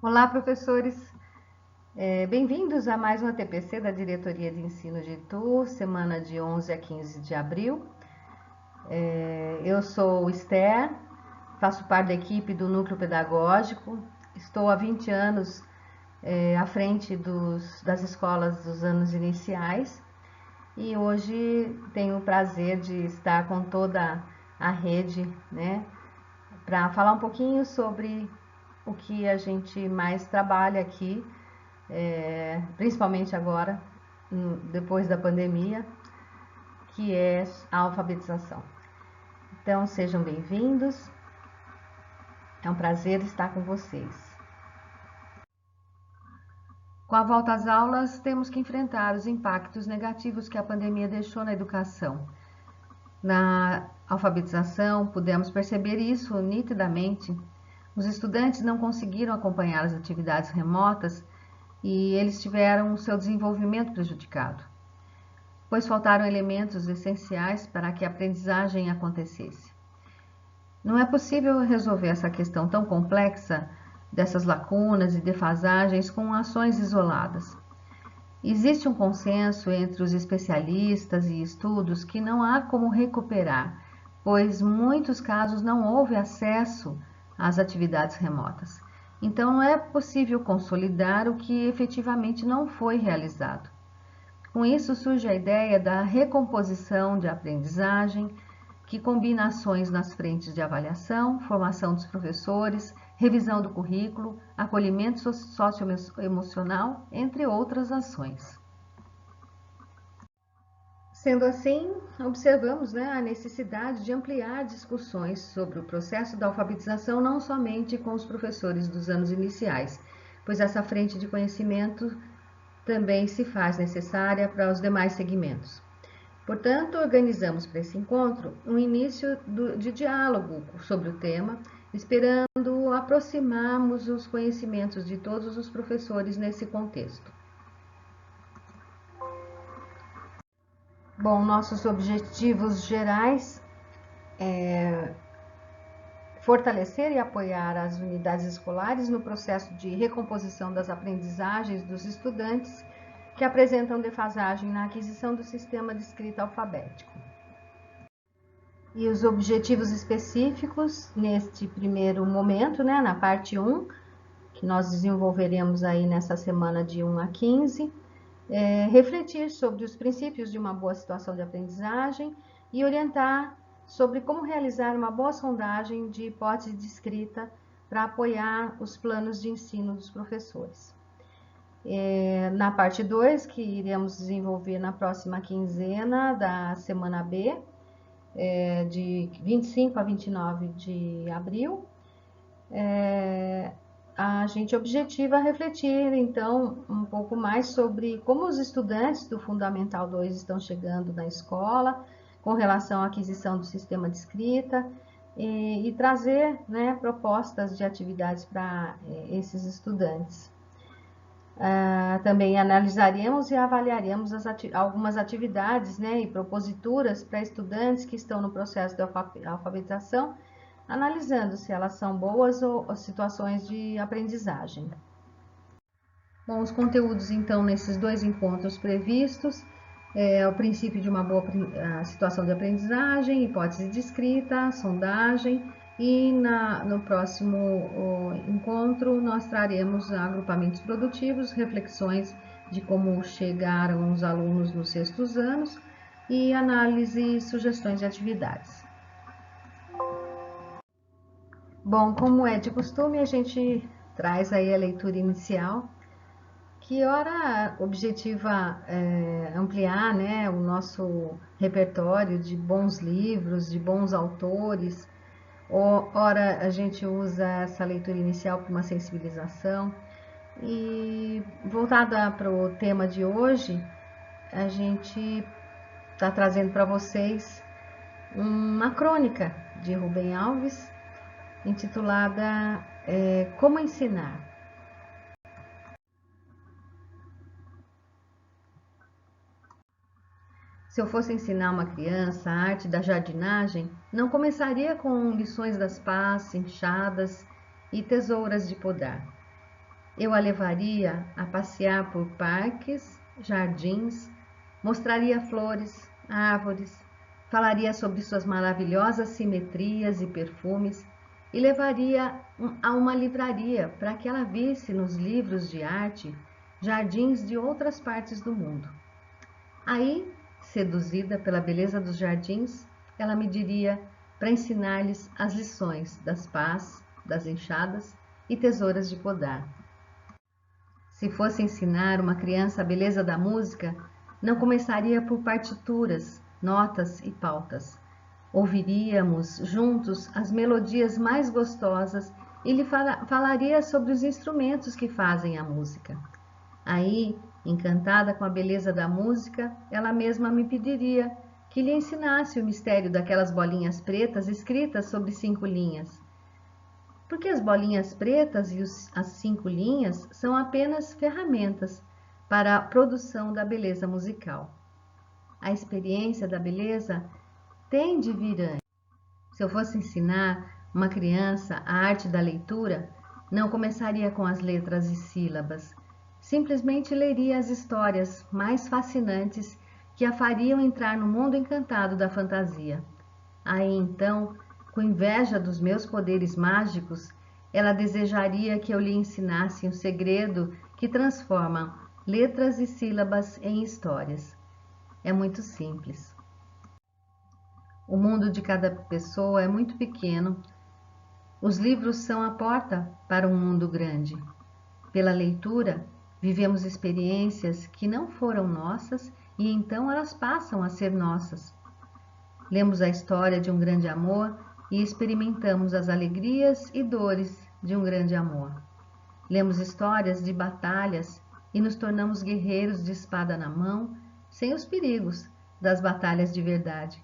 Olá, professores! Bem-vindos a mais uma TPC da Diretoria de Ensino de Itu, semana de 11 a 15 de abril. Eu sou Esther, faço parte da equipe do Núcleo Pedagógico, estou há 20 anos à frente das escolas dos anos iniciais e hoje tenho o prazer de estar com toda a rede, né, para falar um pouquinho sobre o que a gente mais trabalha aqui, principalmente agora, depois da pandemia, que é a alfabetização. Então, sejam bem-vindos, é um prazer estar com vocês. Com a volta às aulas, temos que enfrentar os impactos negativos que a pandemia deixou na educação. Na alfabetização, pudemos perceber isso nitidamente. Os estudantes não conseguiram acompanhar as atividades remotas e eles tiveram o seu desenvolvimento prejudicado, pois faltaram elementos essenciais para que a aprendizagem acontecesse. Não é possível resolver essa questão tão complexa dessas lacunas e defasagens com ações isoladas. Existe um consenso entre os especialistas e estudos que não há como recuperar, pois em muitos casos não houve acesso às atividades remotas. Então não é possível consolidar o que efetivamente não foi realizado. Com isso surge a ideia da recomposição de aprendizagem, que combina ações nas frentes de avaliação, formação dos professores, revisão do currículo, acolhimento socioemocional, entre outras ações. Sendo assim, observamos a necessidade de ampliar discussões sobre o processo da alfabetização não somente com os professores dos anos iniciais, pois essa frente de conhecimento também se faz necessária para os demais segmentos. Portanto, organizamos para esse encontro um início de diálogo sobre o tema, esperando aproximarmos os conhecimentos de todos os professores nesse contexto. Bom, nossos objetivos gerais é fortalecer e apoiar as unidades escolares no processo de recomposição das aprendizagens dos estudantes que apresentam defasagem na aquisição do sistema de escrita alfabético. E os objetivos específicos neste primeiro momento, na parte 1, que nós desenvolveremos aí nessa semana de 1 a 15, refletir sobre os princípios de uma boa situação de aprendizagem e orientar sobre como realizar uma boa sondagem de hipótese de escrita para apoiar os planos de ensino dos professores. Na parte 2, que iremos desenvolver na próxima quinzena da semana B, de 25 a 29 de abril, a gente objetiva refletir, então, um pouco mais sobre como os estudantes do Fundamental 2 estão chegando na escola, com relação à aquisição do sistema de escrita, e trazer propostas de atividades para esses estudantes. Também analisaremos e avaliaremos algumas atividades e proposituras para estudantes que estão no processo de alfabetização, analisando se elas são boas ou situações de aprendizagem. Bom, os conteúdos então nesses dois encontros previstos é o princípio de uma boa situação de aprendizagem, hipótese de escrita, sondagem, e no próximo encontro nós traremos agrupamentos produtivos, reflexões de como chegaram os alunos nos sextos anos e análise e sugestões de atividades. Bom, como é de costume, a gente traz aí a leitura inicial, que ora objetiva ampliar o nosso repertório de bons livros, de bons autores. Ora a gente usa essa leitura inicial para uma sensibilização. E voltada para o tema de hoje, a gente está trazendo para vocês uma crônica de Rubem Alves, intitulada Como Ensinar. Se eu fosse ensinar uma criança a arte da jardinagem, não começaria com lições das pás, enxadas e tesouras de podar. Eu a levaria a passear por parques, jardins, mostraria flores, árvores, falaria sobre suas maravilhosas simetrias e perfumes e levaria a uma livraria para que ela visse nos livros de arte jardins de outras partes do mundo. Aí, seduzida pela beleza dos jardins, ela me diria para ensinar-lhes as lições das pás, das enxadas e tesouras de podar. Se fosse ensinar uma criança a beleza da música, não começaria por partituras, notas e pautas. Ouviríamos juntos as melodias mais gostosas e lhe falaria sobre os instrumentos que fazem a música. Aí, encantada com a beleza da música, ela mesma me pediria que lhe ensinasse o mistério daquelas bolinhas pretas escritas sobre 5 linhas. Porque as bolinhas pretas e as 5 linhas são apenas ferramentas para a produção da beleza musical. A experiência da beleza tem de vir antes. Se eu fosse ensinar uma criança a arte da leitura, não começaria com as letras e sílabas. Simplesmente leria as histórias mais fascinantes que a fariam entrar no mundo encantado da fantasia. Aí então, com inveja dos meus poderes mágicos, ela desejaria que eu lhe ensinasse um segredo que transforma letras e sílabas em histórias. É muito simples. O mundo de cada pessoa é muito pequeno. Os livros são a porta para um mundo grande. Pela leitura, vivemos experiências que não foram nossas e então elas passam a ser nossas. Lemos a história de um grande amor e experimentamos as alegrias e dores de um grande amor. Lemos histórias de batalhas e nos tornamos guerreiros de espada na mão, sem os perigos das batalhas de verdade.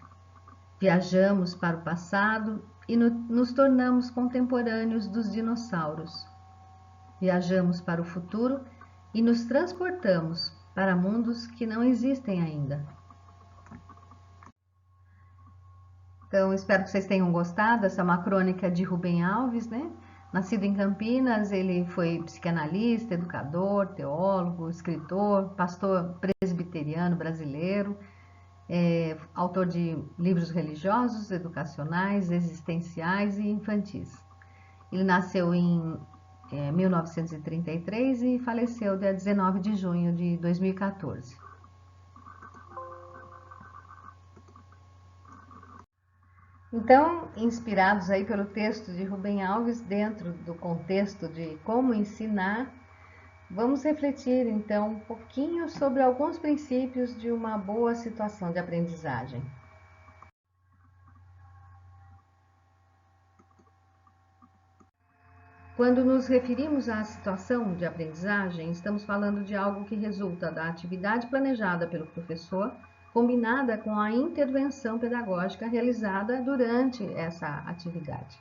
Viajamos para o passado e nos tornamos contemporâneos dos dinossauros. Viajamos para o futuro e nos transportamos para mundos que não existem ainda. Então, espero que vocês tenham gostado. Essa é uma crônica de Rubem Alves, né? Nascido em Campinas, ele foi psicanalista, educador, teólogo, escritor, pastor presbiteriano brasileiro, autor de livros religiosos, educacionais, existenciais e infantis. Ele nasceu em 1933 e faleceu dia 19 de junho de 2014. Então, inspirados aí pelo texto de Rubem Alves, dentro do contexto de como ensinar, vamos refletir então um pouquinho sobre alguns princípios de uma boa situação de aprendizagem. Quando nos referimos à situação de aprendizagem, estamos falando de algo que resulta da atividade planejada pelo professor, combinada com a intervenção pedagógica realizada durante essa atividade.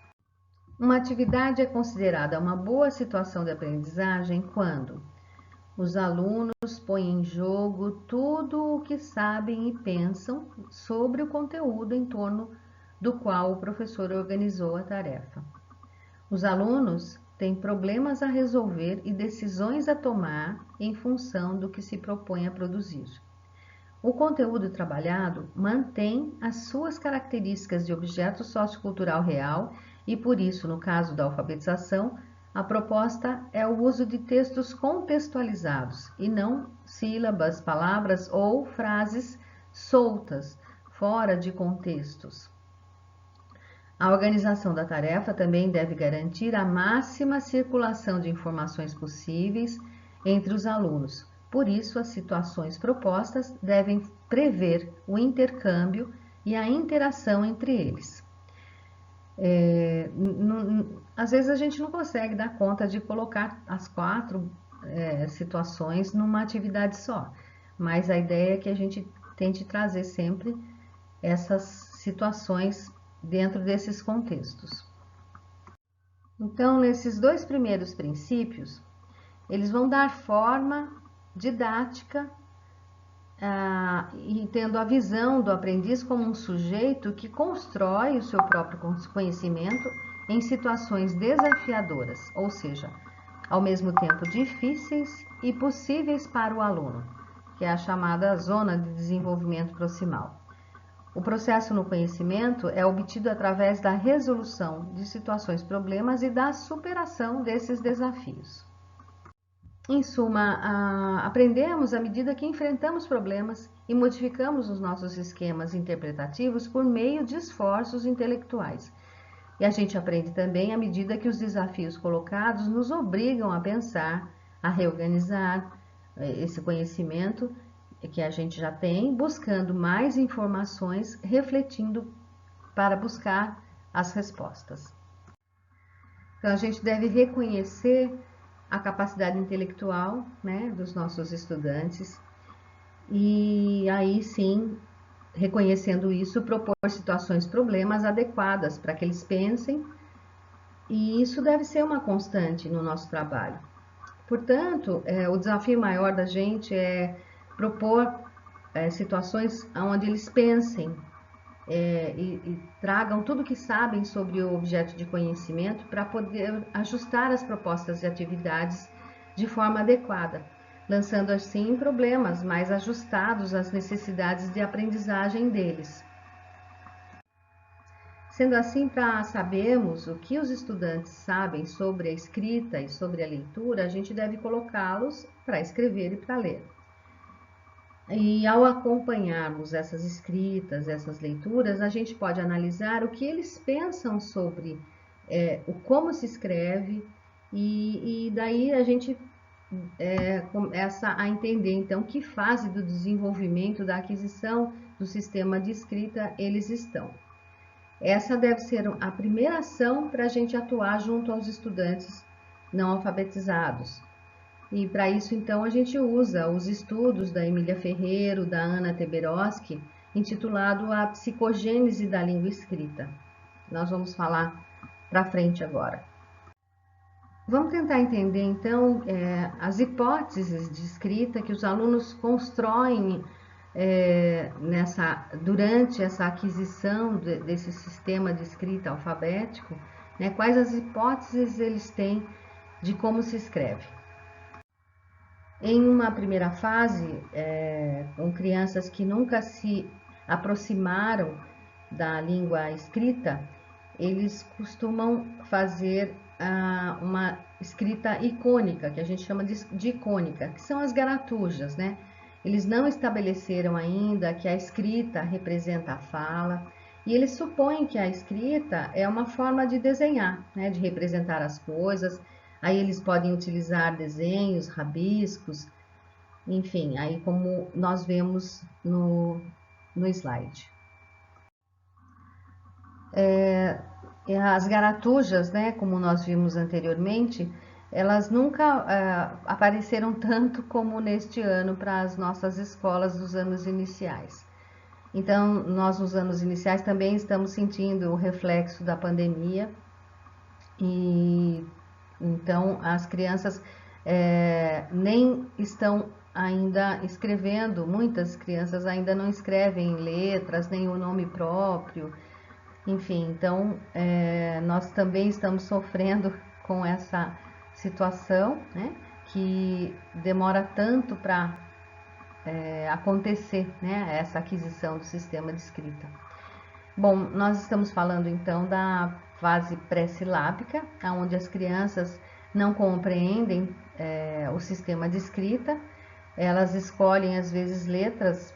Uma atividade é considerada uma boa situação de aprendizagem quando os alunos põem em jogo tudo o que sabem e pensam sobre o conteúdo em torno do qual o professor organizou a tarefa. Os alunos têm problemas a resolver e decisões a tomar em função do que se propõe a produzir. O conteúdo trabalhado mantém as suas características de objeto sociocultural real e, por isso, no caso da alfabetização, a proposta é o uso de textos contextualizados e não sílabas, palavras ou frases soltas, fora de contextos. A organização da tarefa também deve garantir a máxima circulação de informações possíveis entre os alunos. Por isso, as situações propostas devem prever o intercâmbio e a interação entre eles. Às vezes a gente não consegue dar conta de colocar as 4 situações numa atividade só, mas a ideia é que a gente tente trazer sempre essas situações dentro desses contextos. Então, nesses 2 primeiros princípios, eles vão dar forma didática e tendo a visão do aprendiz como um sujeito que constrói o seu próprio conhecimento em situações desafiadoras, ou seja, ao mesmo tempo difíceis e possíveis para o aluno, que é a chamada zona de desenvolvimento proximal. O processo no conhecimento é obtido através da resolução de situações, problemas e da superação desses desafios. Em suma, aprendemos à medida que enfrentamos problemas e modificamos os nossos esquemas interpretativos por meio de esforços intelectuais. E a gente aprende também à medida que os desafios colocados nos obrigam a pensar, a reorganizar esse conhecimento que a gente já tem, buscando mais informações, refletindo para buscar as respostas. Então, a gente deve reconhecer a capacidade intelectual, né, dos nossos estudantes e aí sim, reconhecendo isso, propor situações, problemas adequadas para que eles pensem, e isso deve ser uma constante no nosso trabalho. Portanto, o desafio maior da gente é propor situações onde eles pensem e tragam tudo que sabem sobre o objeto de conhecimento para poder ajustar as propostas e atividades de forma adequada, lançando assim problemas mais ajustados às necessidades de aprendizagem deles. Sendo assim, para sabermos o que os estudantes sabem sobre a escrita e sobre a leitura, a gente deve colocá-los para escrever e para ler. E ao acompanharmos essas escritas, essas leituras, a gente pode analisar o que eles pensam sobre como se escreve e daí a gente começa a entender então que fase do desenvolvimento, da aquisição do sistema de escrita eles estão. Essa deve ser a primeira ação para a gente atuar junto aos estudantes não alfabetizados. E para isso, então, a gente usa os estudos da Emília Ferreiro, da Ana Teberoski, intitulado A Psicogênese da Língua Escrita. Nós vamos falar para frente agora. Vamos tentar entender, então, as hipóteses de escrita que os alunos constroem durante essa aquisição desse sistema de escrita alfabético, né, quais as hipóteses eles têm de como se escreve. Em uma primeira fase, com crianças que nunca se aproximaram da língua escrita, eles costumam fazer uma escrita icônica, que a gente chama de icônica, que são as garatujas, né? Eles não estabeleceram ainda que a escrita representa a fala, e eles supõem que a escrita é uma forma de desenhar, né? De representar as coisas. Aí eles podem utilizar desenhos, rabiscos, enfim, aí como nós vemos no slide. As garatujas, né, como nós vimos anteriormente, elas nunca apareceram tanto como neste ano para as nossas escolas dos anos iniciais. Então, nós nos anos iniciais também estamos sentindo o reflexo da pandemia e então as crianças nem estão ainda escrevendo, muitas crianças ainda não escrevem letras, nem o nome próprio, enfim, então nós também estamos sofrendo com essa situação, né, que demora tanto para acontecer, né, essa aquisição do sistema de escrita. Bom, nós estamos falando então da fase pré-silábica, onde as crianças não compreendem o sistema de escrita, elas escolhem às vezes letras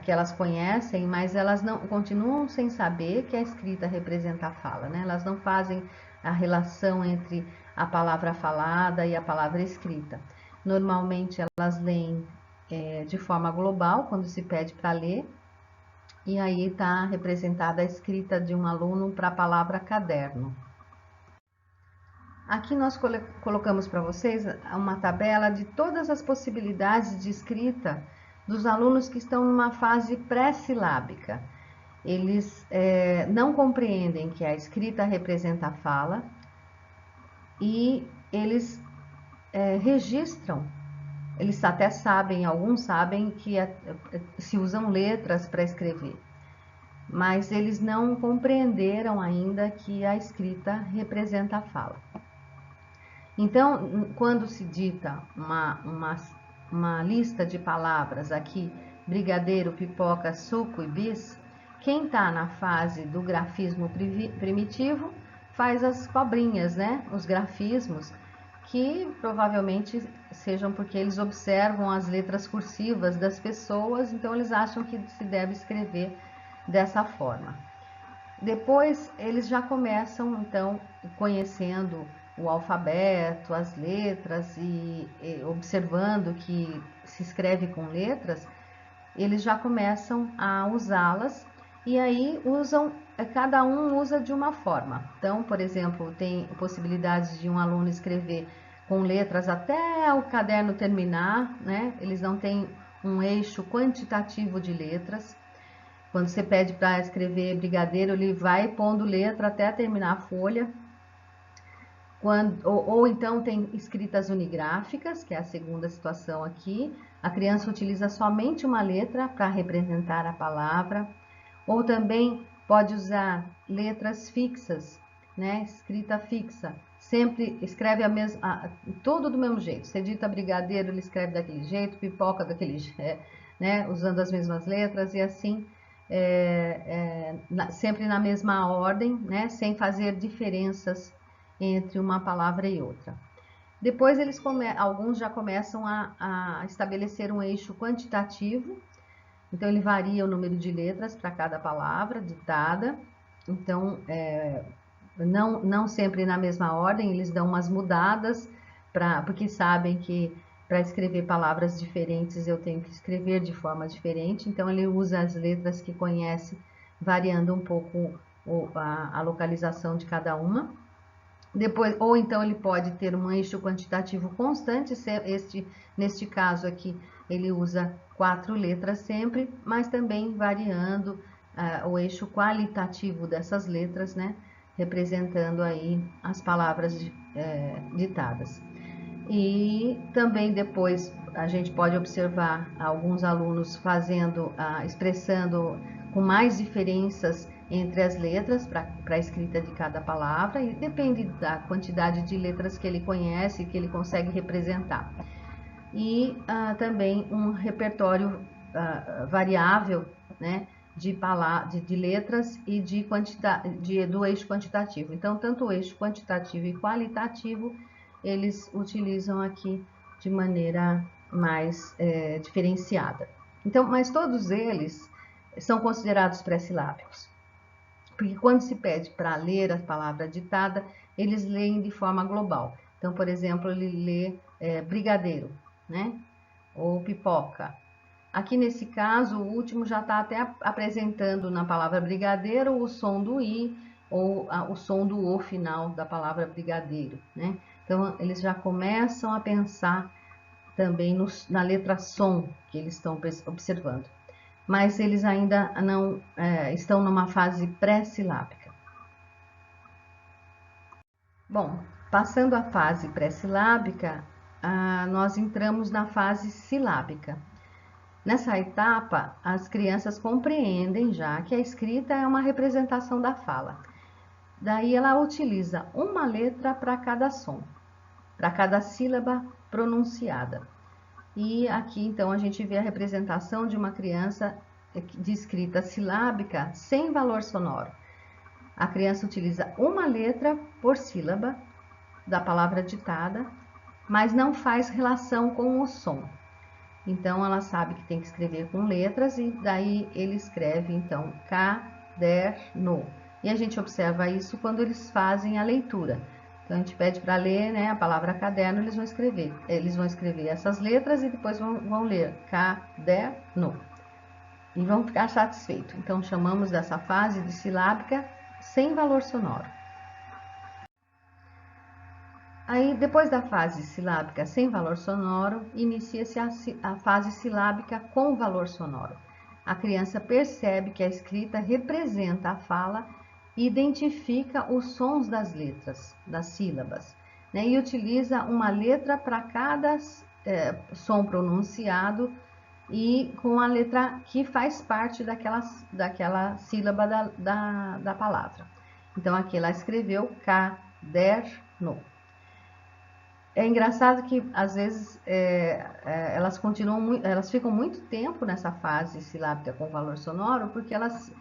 que elas conhecem, mas elas não continuam sem saber que a escrita representa a fala, né? Elas não fazem a relação entre a palavra falada e a palavra escrita. Normalmente elas leem de forma global quando se pede para ler, e aí está representada a escrita de um aluno para a palavra caderno. Aqui nós colocamos para vocês uma tabela de todas as possibilidades de escrita dos alunos que estão numa fase pré-silábica. Eles não compreendem que a escrita representa a fala e eles registram. Eles até sabem, alguns sabem que se usam letras para escrever, mas eles não compreenderam ainda que a escrita representa a fala. Então, quando se dita uma lista de palavras aqui, brigadeiro, pipoca, suco e bis, quem está na fase do grafismo primitivo faz as cobrinhas, né? Os grafismos, que provavelmente sejam porque eles observam as letras cursivas das pessoas, então eles acham que se deve escrever dessa forma. Depois eles já começam então conhecendo o alfabeto, as letras e observando que se escreve com letras, eles já começam a usá-las e aí cada um usa de uma forma. Então, por exemplo, tem possibilidades de um aluno escrever com letras até o caderno terminar, né? Eles não têm um eixo quantitativo de letras. Quando você pede para escrever brigadeiro, ele vai pondo letra até terminar a folha. Ou então tem escritas unigráficas, que é a segunda situação aqui. A criança utiliza somente uma letra para representar a palavra. Ou também pode usar letras fixas, né? Escrita fixa. Sempre escreve tudo do mesmo jeito. Você dita brigadeiro, ele escreve daquele jeito, pipoca daquele jeito, né? Usando as mesmas letras e assim, sempre na mesma ordem, né? Sem fazer diferenças entre uma palavra e outra. Depois alguns já começam a estabelecer um eixo quantitativo, então ele varia o número de letras para cada palavra ditada, então não sempre na mesma ordem, eles dão umas mudadas, porque sabem que para escrever palavras diferentes eu tenho que escrever de forma diferente, então ele usa as letras que conhece, variando um pouco a localização de cada uma. Depois, ou então ele pode ter um eixo quantitativo constante, neste caso aqui ele usa 4 letras sempre, mas também variando o eixo qualitativo dessas letras, né? Representando aí as palavras ditadas. E também depois a gente pode observar alguns alunos expressando com mais diferenças entre as letras para a escrita de cada palavra, e depende da quantidade de letras que ele conhece, que ele consegue representar. E também um repertório variável, né, de letras e do eixo quantitativo. Então, tanto o eixo quantitativo e qualitativo, eles utilizam aqui de maneira mais diferenciada. Então, mas todos eles são considerados pré-silábicos, porque quando se pede para ler a palavra ditada, eles leem de forma global. Então, por exemplo, ele lê brigadeiro, né? Ou pipoca. Aqui nesse caso, o último já está até apresentando na palavra brigadeiro o som do i ou o som do o final da palavra brigadeiro, né? Então, eles já começam a pensar também na letra som que eles estão observando. Mas eles ainda não estão numa fase pré-silábica. Bom, passando a fase pré-silábica, nós entramos na fase silábica. Nessa etapa, as crianças compreendem já que a escrita é uma representação da fala. Daí ela utiliza uma letra para cada som, para cada sílaba pronunciada. E aqui então a gente vê a representação de uma criança de escrita silábica sem valor sonoro. A criança utiliza uma letra por sílaba da palavra ditada, mas não faz relação com o som. Então ela sabe que tem que escrever com letras e daí ele escreve então caderno. E a gente observa isso quando eles fazem a leitura. Então a gente pede para ler, né, a palavra caderno, eles vão escrever essas letras e depois vão ler caderno. E vão ficar satisfeitos. Então chamamos dessa fase de silábica sem valor sonoro. Aí, depois da fase silábica sem valor sonoro, inicia-se a fase silábica com valor sonoro. A criança percebe que a escrita representa a fala e identifica os sons das letras, das sílabas, né? E utiliza uma letra para cada som pronunciado e com a letra que faz parte daquela sílaba da palavra. Então, aqui ela escreveu caderno. É engraçado que às vezes elas ficam muito tempo nessa fase silábica com valor sonoro porque elas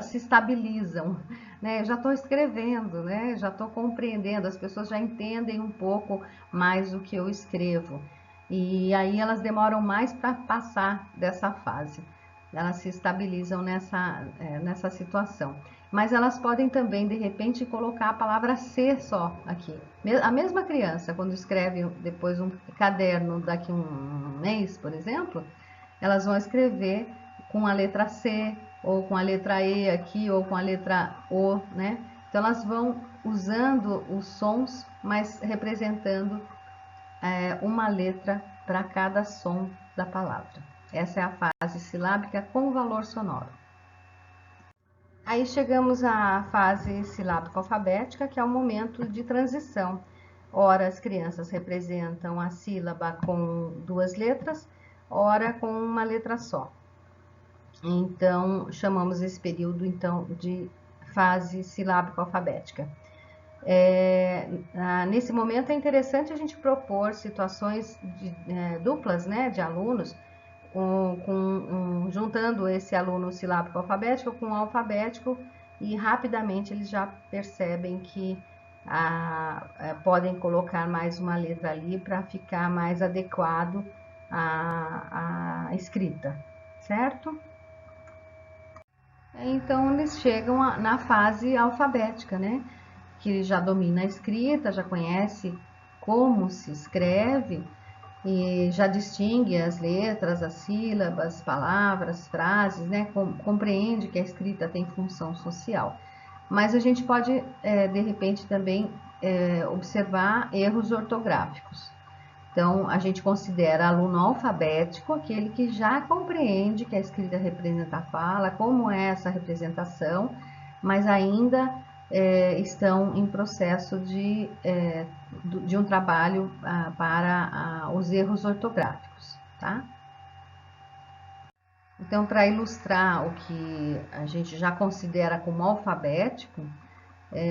se estabilizam, né? Eu já estou escrevendo, né? Já estou compreendendo, as pessoas já entendem um pouco mais o que eu escrevo e aí elas demoram mais para passar dessa fase. Elas se estabilizam nessa situação. Mas elas podem também, de repente, colocar a palavra ser só aqui. A mesma criança, quando escreve depois um caderno daqui um mês, por exemplo, elas vão escrever com a letra C, ou com a letra E aqui, ou com a letra O, né? Então elas vão usando os sons, mas representando uma letra para cada som da palavra. Essa é a fase silábica com valor sonoro. Aí chegamos à fase silábica alfabética, que é o momento de transição. Ora as crianças representam a sílaba com 2 letras, ora com uma letra só. Então, chamamos esse período então de fase silábica alfabética. Nesse momento é interessante a gente propor situações duplas, né, de alunos, juntando esse aluno silábico alfabético com o alfabético, e rapidamente eles já percebem que podem colocar mais uma letra ali para ficar mais adequado à escrita, certo? Então eles chegam na fase alfabética, né? Que já domina a escrita, já conhece como se escreve e já distingue as letras, as sílabas, palavras, frases, né? Compreende que a escrita tem função social. Mas a gente pode, de repente, também observar erros ortográficos. Então, a gente considera aluno alfabético aquele que já compreende que a escrita representa a fala, como é essa representação, mas ainda estão em processo de um trabalho para os erros ortográficos, tá? Então, para ilustrar o que a gente já considera como alfabético,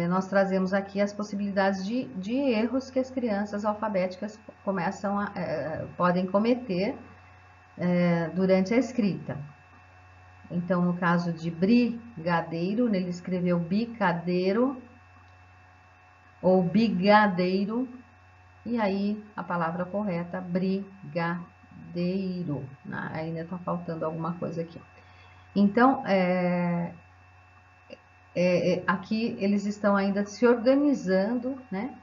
nós trazemos aqui as possibilidades de erros que as crianças alfabéticas podem cometer durante a escrita. Então, no caso de brigadeiro, ele escreveu bicadeiro ou bigadeiro, e aí a palavra correta, brigadeiro. Ainda está faltando alguma coisa aqui. Então, aqui eles estão ainda se organizando, né,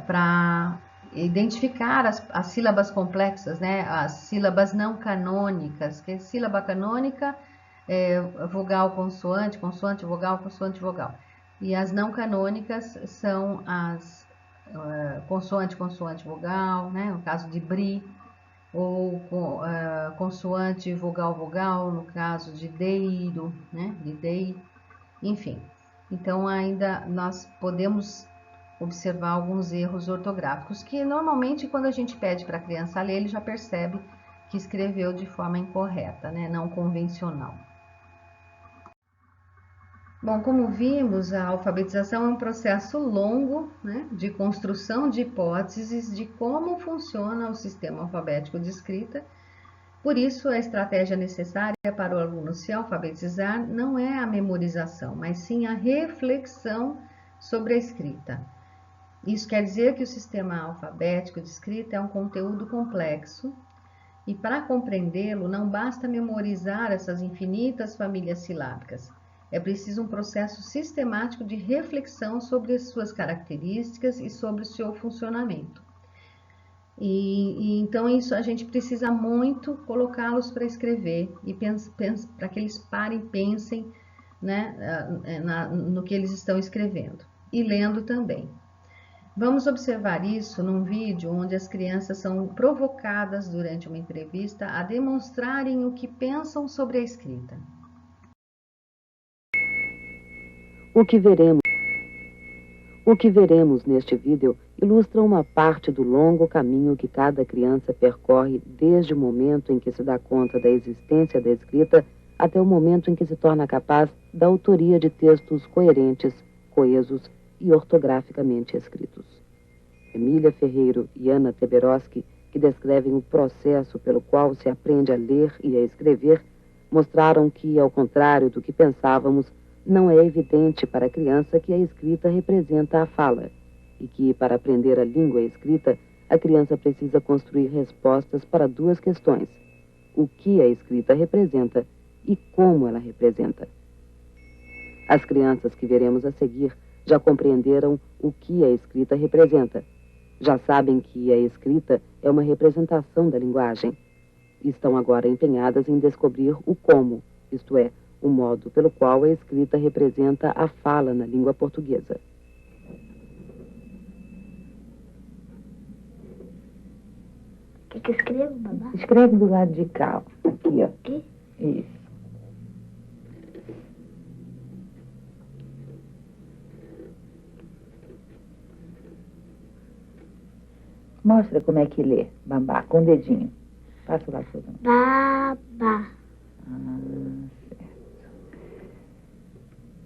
para identificar as sílabas complexas, né, as sílabas não canônicas, que sílaba canônica é vogal, consoante, consoante, vogal, consoante, vogal. E as não canônicas são as consoante, consoante, vogal, né, no caso de bri, ou consoante, vogal, vogal, no caso de deiro, né, de dei, enfim. Então, ainda nós podemos observar alguns erros ortográficos, que normalmente quando a gente pede para a criança ler, ele já percebe que escreveu de forma incorreta, né, não convencional. Bom, como vimos, a alfabetização é um processo longo, né, de construção de hipóteses de como funciona o sistema alfabético de escrita. Por isso, a estratégia necessária para o aluno se alfabetizar não é a memorização, mas sim a reflexão sobre a escrita. Isso quer dizer que o sistema alfabético de escrita é um conteúdo complexo e, para compreendê-lo, não basta memorizar essas infinitas famílias silábicas. É preciso um processo sistemático de reflexão sobre as suas características e sobre o seu funcionamento. Então isso a gente precisa muito colocá-los para escrever e para que eles parem e pensem, né, no que eles estão escrevendo e lendo também. Vamos observar isso num vídeo onde as crianças são provocadas durante uma entrevista a demonstrarem o que pensam sobre a escrita. O que veremos neste vídeo ilustra uma parte do longo caminho que cada criança percorre desde o momento em que se dá conta da existência da escrita até o momento em que se torna capaz da autoria de textos coerentes, coesos e ortograficamente escritos. Emília Ferreiro e Ana Teberoski, que descrevem o processo pelo qual se aprende a ler e a escrever, mostraram que, ao contrário do que pensávamos, não é evidente para a criança que a escrita representa a fala, e que, para aprender a língua escrita, a criança precisa construir respostas para duas questões: o que a escrita representa e como ela representa. As crianças que veremos a seguir já compreenderam o que a escrita representa. Já sabem que a escrita é uma representação da linguagem. E estão agora empenhadas em descobrir o como, isto é, o modo pelo qual a escrita representa a fala na língua portuguesa. O que eu escrevo, babá? Escreve do lado de cá, ó. Aqui, ó. Aqui? Isso. Mostra como é que lê, babá, com o dedinho. Passa lá pro mundo. Babá. Certo.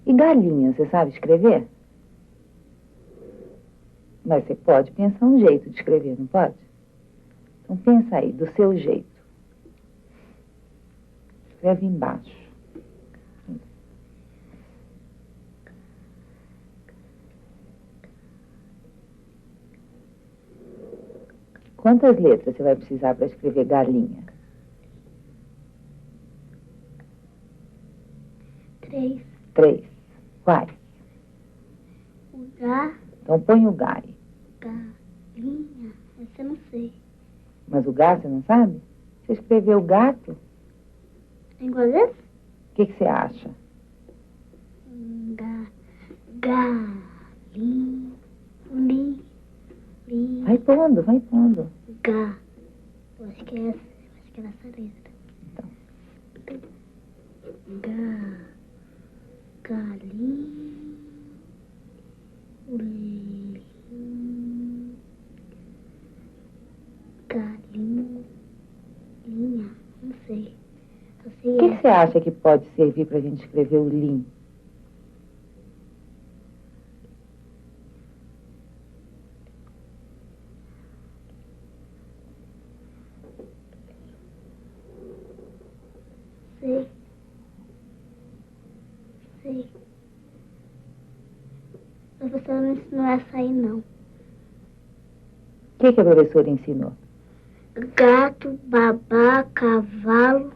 E galinha, você sabe escrever? Mas você pode pensar um jeito de escrever, não pode? Então pensa aí, do seu jeito. Escreve embaixo. Quantas letras você vai precisar para escrever galinha? 3. 3. Quais? O Gá, Então põe o Gá aí. galinha. Essa eu não sei. Mas o gato, você não sabe? Você escreveu gato, Em inglês? o que você acha? Galinha. Vai pondo, vai pondo. Gá. Eu acho que é essa. Eu acho que é essa letra. Então. Galinha. Galinha. Não sei. Eu sei O que você acha que pode servir para a gente escrever o lim? Sei. A professora não ensinou essa aí, não. O que a professora ensinou? Gato, babá, cavalo,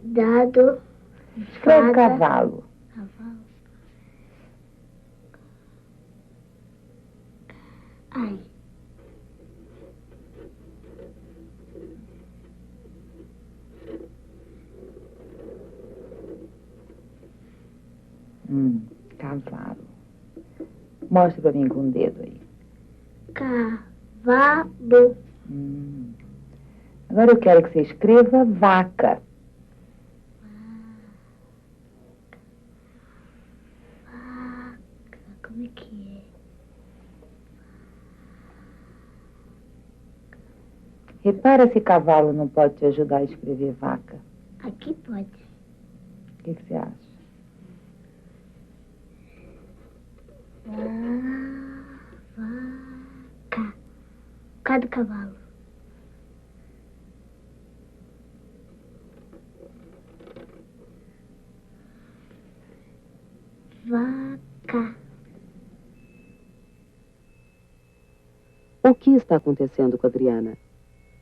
dado, Escreve fada. cavalo. Cavalo. Ai. Cavalo. Mostra para mim com o dedo aí. Cavalo. Agora eu quero que você escreva vaca. Como é que é? Repara se cavalo não pode te ajudar a escrever vaca. Aqui pode. O que você acha? Vaca. Cada cavalo. Vaca. O que está acontecendo com a Adriana?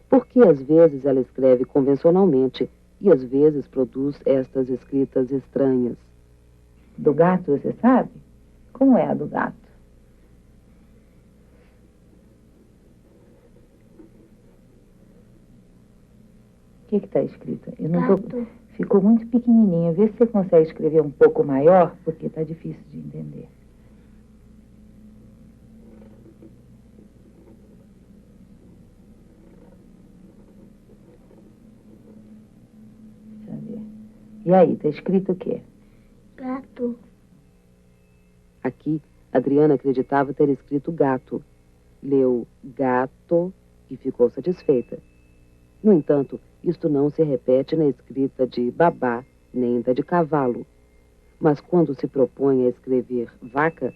Por que às vezes ela escreve convencionalmente e às vezes produz estas escritas estranhas? Do gato, você sabe? Como é a do gato? O que está escrito? Eu não tô... Gato. Ficou muito pequenininho. Vê se você consegue escrever um pouco maior, porque está difícil de entender. Deixa eu ver. E aí, está escrito o quê? Gato. Aqui, Adriana acreditava ter escrito gato. Leu gato e ficou satisfeita. No entanto, isto não se repete na escrita de babá, nem da de cavalo. Mas quando se propõe a escrever vaca,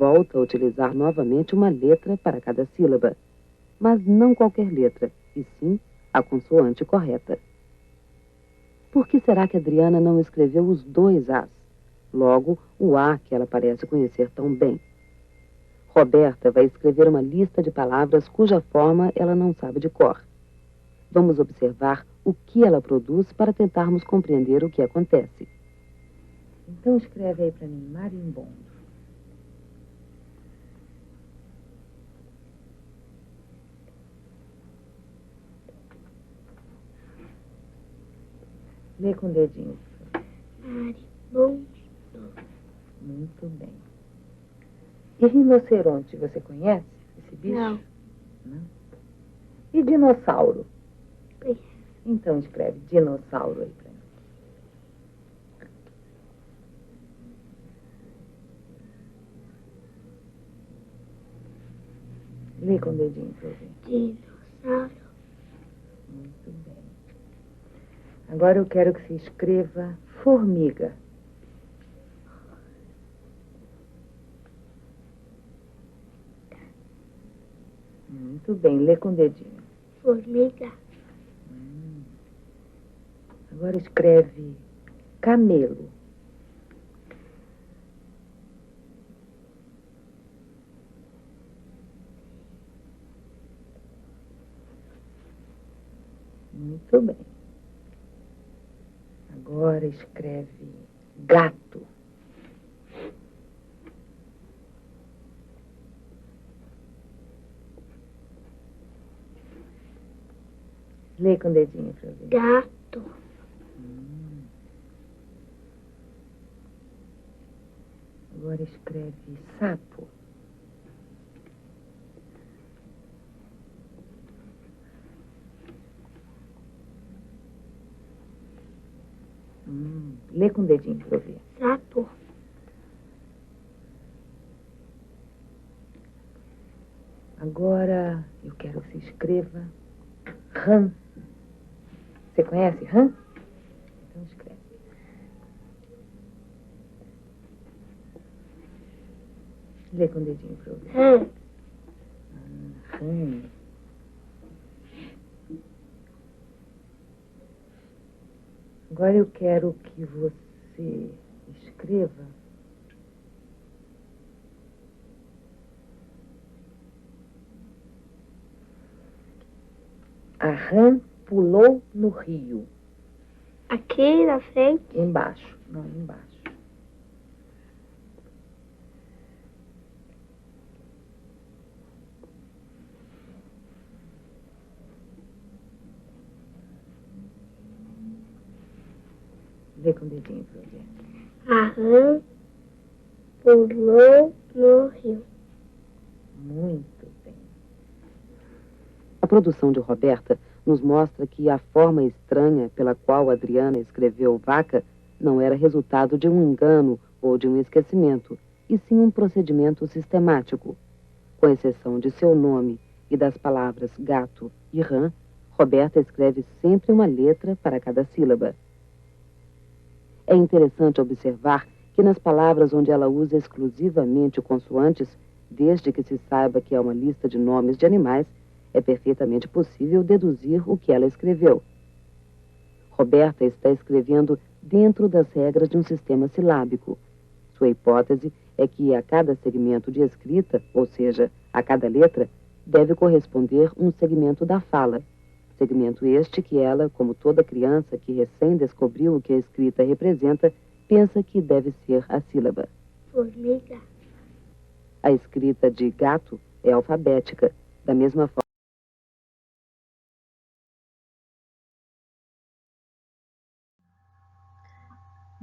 volta a utilizar novamente uma letra para cada sílaba. Mas não qualquer letra, e sim a consoante correta. Por que será que Adriana não escreveu os dois As? Logo, o A que ela parece conhecer tão bem. Roberta vai escrever uma lista de palavras cuja forma ela não sabe de cor. Vamos observar o que ela produz para tentarmos compreender o que acontece. Então escreve aí para mim, marimbondo. Lê com o dedinho. Marimbondo. Muito bem. E rinoceronte, você conhece esse bicho? Não. Não? E dinossauro? Conheço. Então escreve dinossauro aí para mim. Lê com o dedinho para eu ver. Dinossauro. Muito bem. Agora eu quero que se escreva formiga. Muito bem, lê com o dedinho. Formiga. Agora escreve camelo. Muito bem. Agora escreve gato. Lê com o dedinho para eu ver. Gato. Agora escreve sapo. Lê com o dedinho para eu ver. Sapo. Agora eu quero que se escreva rã. Você conhece rã? Então escreve. Lê com o dedinho para eu ver. Rã. Rã. Agora eu quero que você escreva a rã pulou no rio. Aqui na frente. Embaixo. Não, embaixo. Lê com o dedinho para eu ver. A rã pulou no rio. Muito bem. A produção de Roberta nos mostra que a forma estranha pela qual Adriana escreveu vaca não era resultado de um engano ou de um esquecimento, e sim um procedimento sistemático. Com exceção de seu nome e das palavras gato e rã, Roberta escreve sempre uma letra para cada sílaba. É interessante observar que nas palavras onde ela usa exclusivamente consoantes, desde que se saiba que é uma lista de nomes de animais, é perfeitamente possível deduzir o que ela escreveu. Roberta está escrevendo dentro das regras de um sistema silábico. Sua hipótese é que a cada segmento de escrita, ou seja, a cada letra, deve corresponder um segmento da fala. Segmento este que ela, como toda criança que recém descobriu o que a escrita representa, pensa que deve ser a sílaba. Formiga. A escrita de gato é alfabética, da mesma forma.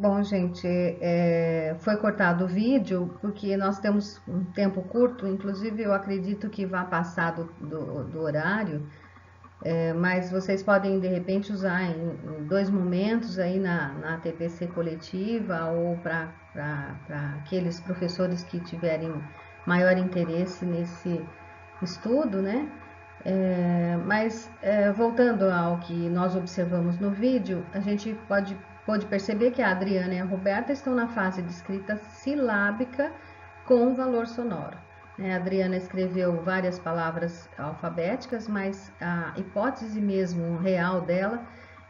Bom, gente, foi cortado o vídeo porque nós temos um tempo curto, inclusive eu acredito que vá passar do horário, mas vocês podem de repente usar em dois momentos aí na TPC coletiva ou para aqueles professores que tiverem maior interesse nesse estudo, né? Voltando ao que nós observamos no vídeo, a gente pôde perceber que a Adriana e a Roberta estão na fase de escrita silábica com valor sonoro. A Adriana escreveu várias palavras alfabéticas, mas a hipótese mesmo real dela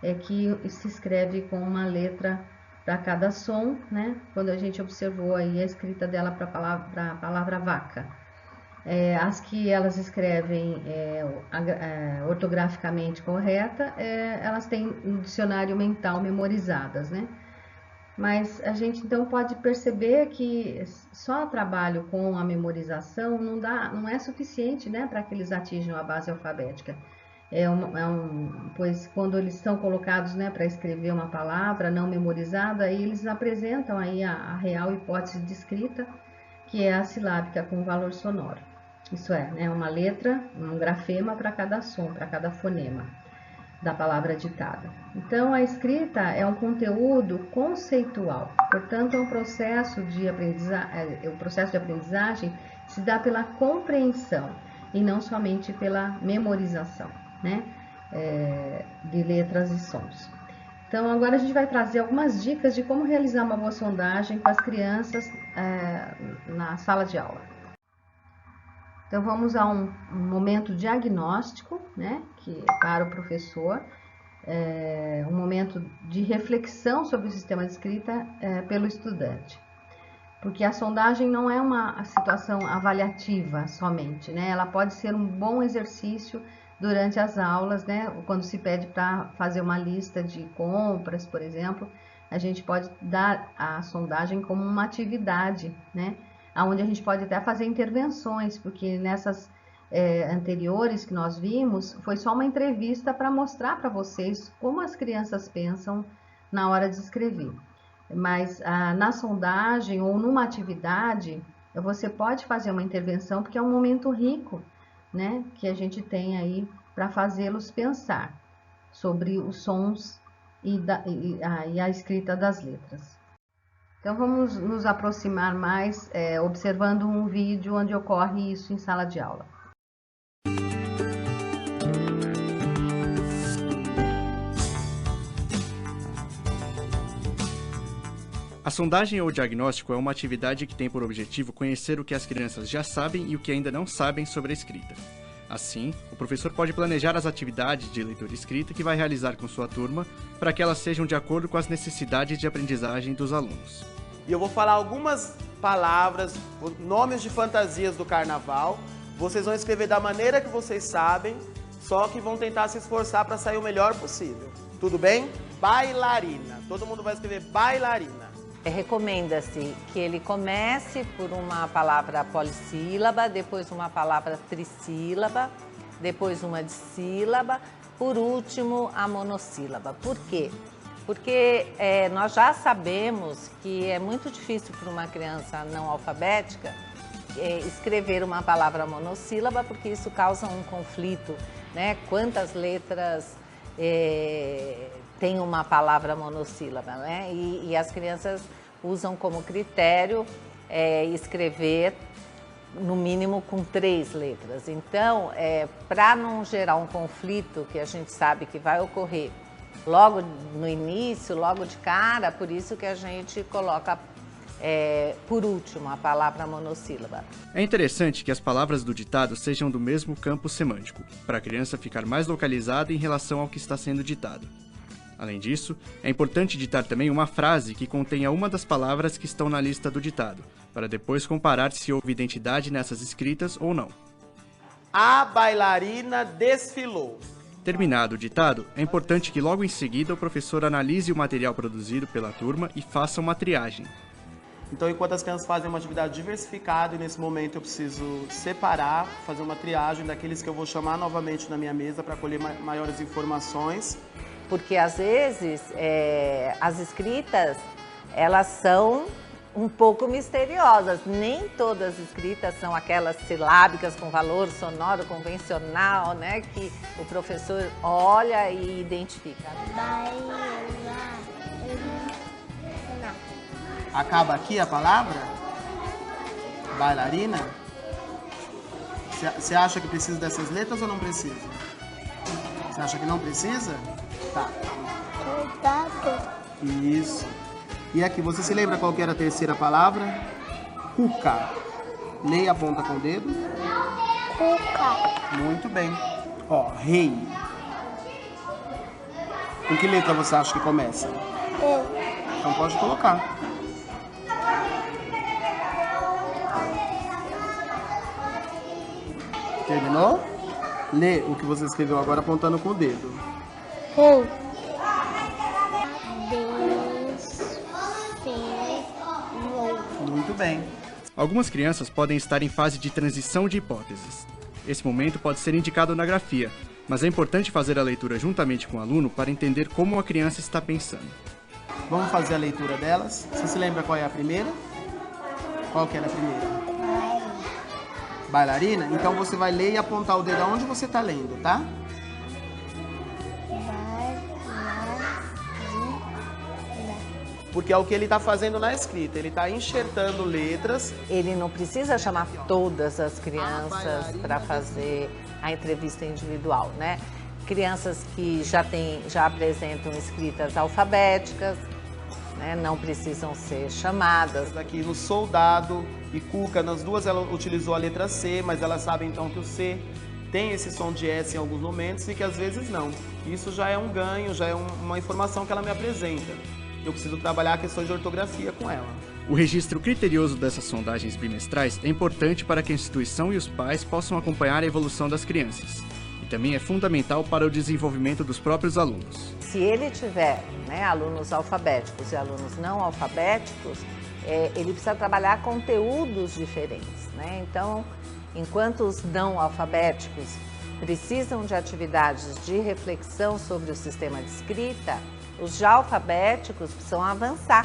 é que se escreve com uma letra para cada som, né? Quando a gente observou aí a escrita dela para a palavra vaca. As que elas escrevem ortograficamente correta, elas têm um dicionário mental memorizadas, né? Mas a gente então pode perceber que só trabalho com a memorização não é suficiente, né, para que eles atinjam a base alfabética. Pois quando eles são colocados, né, para escrever uma palavra não memorizada, aí eles apresentam aí a real hipótese de escrita, que é a silábica com valor sonoro. Isso é, né, uma letra, um grafema para cada som, para cada fonema da palavra ditada. Então, a escrita é um conteúdo conceitual, portanto, é um processo de aprendizagem se dá pela compreensão e não somente pela memorização, né, de letras e sons. Então, agora a gente vai trazer algumas dicas de como realizar uma boa sondagem com as crianças na sala de aula. Então, vamos a um momento diagnóstico, né, que para o professor, um momento de reflexão sobre o sistema de escrita pelo estudante. Porque a sondagem não é uma situação avaliativa somente, né, ela pode ser um bom exercício durante as aulas, né, quando se pede para fazer uma lista de compras, por exemplo, a gente pode dar a sondagem como uma atividade, né, onde a gente pode até fazer intervenções, porque nessas anteriores que nós vimos, foi só uma entrevista para mostrar para vocês como as crianças pensam na hora de escrever. Mas na sondagem ou numa atividade, você pode fazer uma intervenção, porque é um momento rico, né, que a gente tem aí para fazê-los pensar sobre os sons e a escrita das letras. Então, vamos nos aproximar mais observando um vídeo onde ocorre isso em sala de aula. A sondagem ou diagnóstico é uma atividade que tem por objetivo conhecer o que as crianças já sabem e o que ainda não sabem sobre a escrita. Assim, o professor pode planejar as atividades de leitura e escrita que vai realizar com sua turma para que elas sejam de acordo com as necessidades de aprendizagem dos alunos. E eu vou falar algumas palavras, nomes de fantasias do carnaval. Vocês vão escrever da maneira que vocês sabem, só que vão tentar se esforçar para sair o melhor possível. Tudo bem? Bailarina. Todo mundo vai escrever bailarina. Recomenda-se que ele comece por uma palavra polissílaba, depois uma palavra trissílaba, depois uma dissílaba, por último a monossílaba. Por quê? Porque nós já sabemos que é muito difícil para uma criança não alfabética escrever uma palavra monossílaba, porque isso causa um conflito, né? Quantas letras tem uma palavra monossílaba, né? E as crianças usam como critério escrever no mínimo com 3 letras. Então, para não gerar um conflito que a gente sabe que vai ocorrer logo no início, logo de cara, por isso que a gente coloca por último a palavra monossílaba. É interessante que as palavras do ditado sejam do mesmo campo semântico, para a criança ficar mais localizada em relação ao que está sendo ditado. Além disso, é importante ditar também uma frase que contenha uma das palavras que estão na lista do ditado, para depois comparar se houve identidade nessas escritas ou não. A bailarina desfilou. Terminado o ditado, é importante que logo em seguida o professor analise o material produzido pela turma e faça uma triagem. Então, enquanto as crianças fazem uma atividade diversificada, e nesse momento eu preciso separar, fazer uma triagem daqueles que eu vou chamar novamente na minha mesa para colher maiores informações. Porque às vezes as escritas, elas são um pouco misteriosas. Nem todas as escritas são aquelas silábicas com valor sonoro convencional, né? Que o professor olha e identifica. Bailarina. Acaba aqui a palavra? Bailarina? Você acha que precisa dessas letras ou não precisa? Você acha que não precisa? Tá. Isso. E aqui, você se lembra qual que era a terceira palavra? Cuca. Leia e aponta com o dedo. Cuca. Muito bem. Ó, rei. Com que letra você acha que começa? Eu. Então pode colocar. Terminou? Lê o que você escreveu agora apontando com o dedo. Rei. Muito bem. Algumas crianças podem estar em fase de transição de hipóteses. Esse momento pode ser indicado na grafia, mas é importante fazer a leitura juntamente com o aluno para entender como a criança está pensando. Vamos fazer a leitura delas. Você se lembra qual é a primeira? Qual que era a primeira? Bailarina? Então você vai ler e apontar o dedo aonde você está lendo, tá? Porque é o que ele está fazendo na escrita. Ele está enxertando letras. Ele não precisa chamar todas as crianças para fazer a entrevista individual, né? Crianças que já apresentam escritas alfabéticas, né? Não precisam ser chamadas. Aqui no soldado e Cuca, nas duas ela utilizou a letra C, mas ela sabe então que o C tem esse som de S em alguns momentos e que às vezes não. Isso já é um ganho, já é uma informação que ela me apresenta. Eu preciso trabalhar questões de ortografia com ela. O registro criterioso dessas sondagens bimestrais é importante para que a instituição e os pais possam acompanhar a evolução das crianças. E também é fundamental para o desenvolvimento dos próprios alunos. Se ele tiver, né, alunos alfabéticos e alunos não alfabéticos, ele precisa trabalhar conteúdos diferentes, né? Então, enquanto os não alfabéticos precisam de atividades de reflexão sobre o sistema de escrita, os já alfabéticos precisam avançar.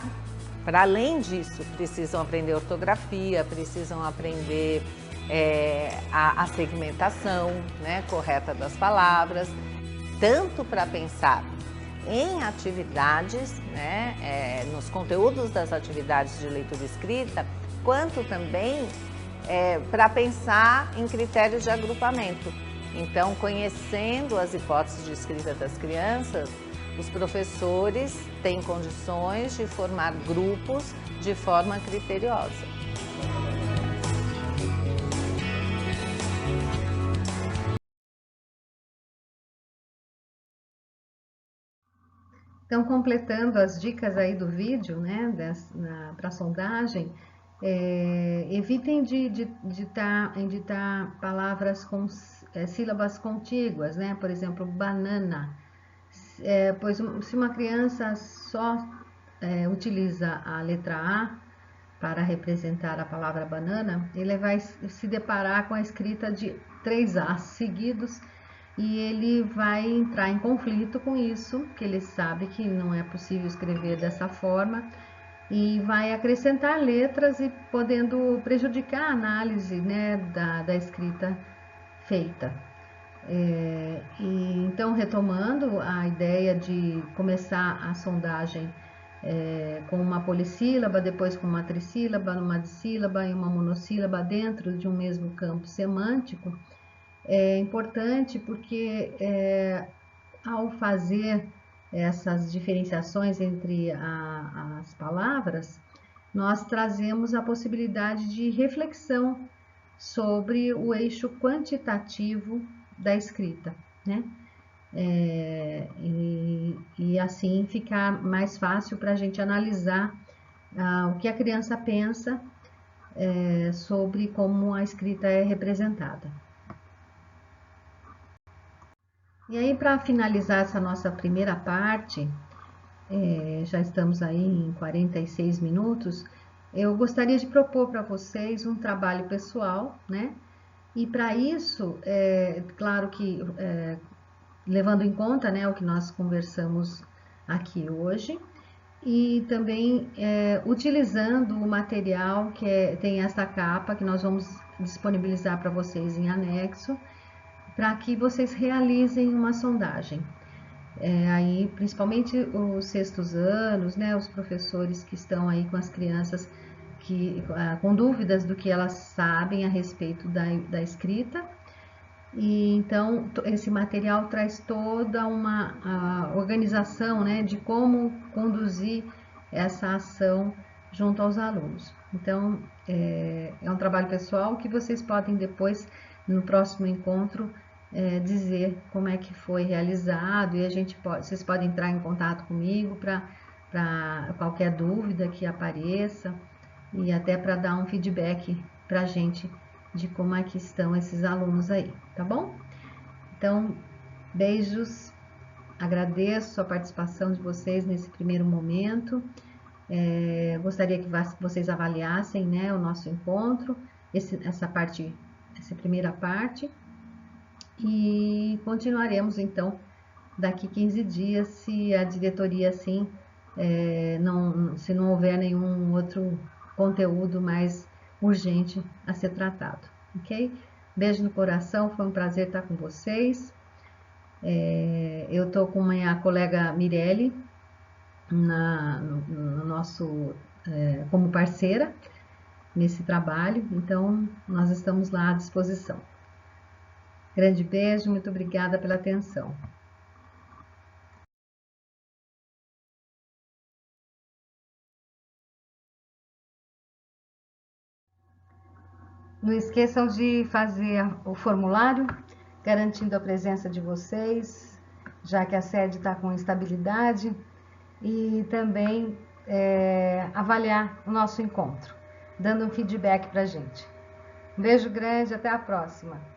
Para além disso, precisam aprender ortografia, precisam aprender a segmentação, né, correta das palavras, tanto para pensar em atividades, né, nos conteúdos das atividades de leitura e escrita, quanto também para pensar em critérios de agrupamento. Então, conhecendo as hipóteses de escrita das crianças, os professores têm condições de formar grupos de forma criteriosa. Então, completando as dicas aí do vídeo, né, para a sondagem, evitem de ditar palavras com sílabas contíguas, né, por exemplo, banana. Pois se uma criança só utiliza a letra A para representar a palavra banana, ele vai se deparar com a escrita de 3 As seguidos e ele vai entrar em conflito com isso, porque ele sabe que não é possível escrever dessa forma e vai acrescentar letras e podendo prejudicar a análise, né, da escrita feita. Então, retomando a ideia de começar a sondagem com uma polissílaba, depois com uma trissílaba, uma dissílaba e uma monossílaba dentro de um mesmo campo semântico, é importante porque ao fazer essas diferenciações entre as palavras, nós trazemos a possibilidade de reflexão sobre o eixo quantitativo da escrita, né? E assim ficar mais fácil para a gente analisar o que a criança pensa sobre como a escrita é representada. E aí, para finalizar essa nossa primeira parte, já estamos aí em 46 minutos, eu gostaria de propor para vocês um trabalho pessoal, né? E para isso, claro que levando em conta, né, o que nós conversamos aqui hoje, e também utilizando o material que tem essa capa que nós vamos disponibilizar para vocês em anexo, para que vocês realizem uma sondagem. Aí, principalmente os sextos anos, né, os professores que estão aí com as crianças com dúvidas do que elas sabem a respeito da escrita. E então esse material traz toda uma organização, né, de como conduzir essa ação junto aos alunos. Então, é um trabalho pessoal que vocês podem depois, no próximo encontro, dizer como é que foi realizado, e vocês podem entrar em contato comigo para qualquer dúvida que apareça, e até para dar um feedback para a gente de como é que estão esses alunos aí, tá bom? Então, beijos, agradeço a participação de vocês nesse primeiro momento. Gostaria que vocês avaliassem, né, o nosso encontro, essa primeira parte, e continuaremos então daqui 15 dias, se a diretoria assim, se não houver nenhum outro conteúdo mais urgente a ser tratado, ok? Beijo no coração, foi um prazer estar com vocês. Eu estou com a minha colega Mirelle no nosso, como parceira nesse trabalho, então nós estamos lá à disposição. Grande beijo, muito obrigada pela atenção. Não esqueçam de fazer o formulário, garantindo a presença de vocês, já que a sede está com instabilidade, e também avaliar o nosso encontro, dando um feedback para a gente. Um beijo grande, até a próxima!